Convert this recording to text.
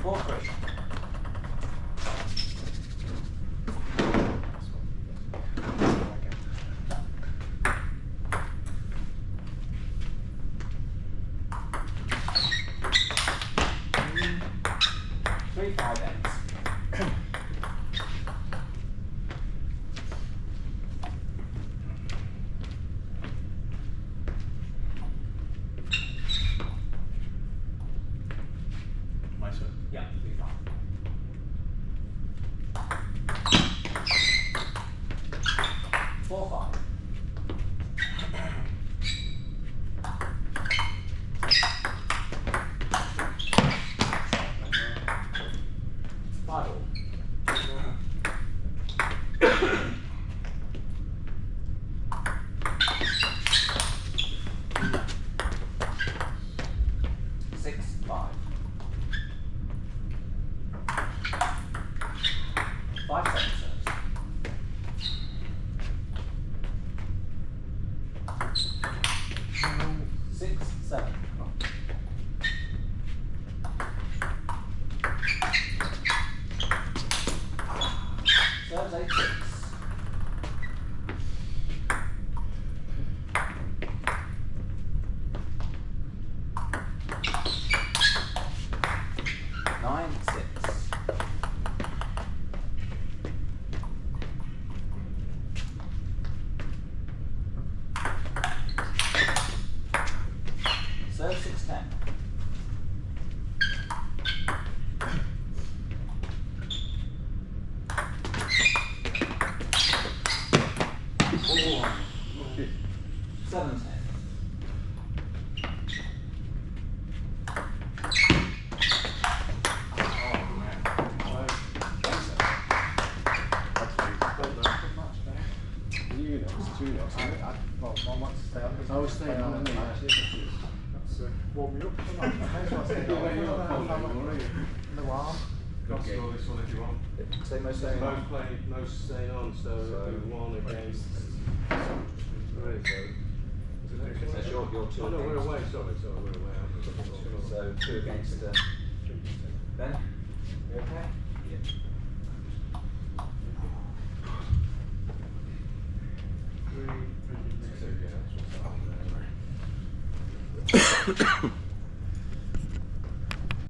4-3. Three 5-8s. My turn. Yeah, 3-5. Four 5. Five all. Six 5. 5-7 serves. Six 7. Serves 8-6. Nine 6. Serve 6-10. Oh, 7-10. You know, it's 2 lots, isn't it? Well, I might stay on. I was staying on, isn't it? That's warm me up. That's what I said. Yeah, you're not cold anymore, are you? No harm. Got to score this one if you want. Say most staying on. Most play, most staying on, so do one against three. So That's your 2 oh no, we're against. away. Sorry, we're away. So 2 against Ben. You okay? Three. So, yeah, that's what's happening there.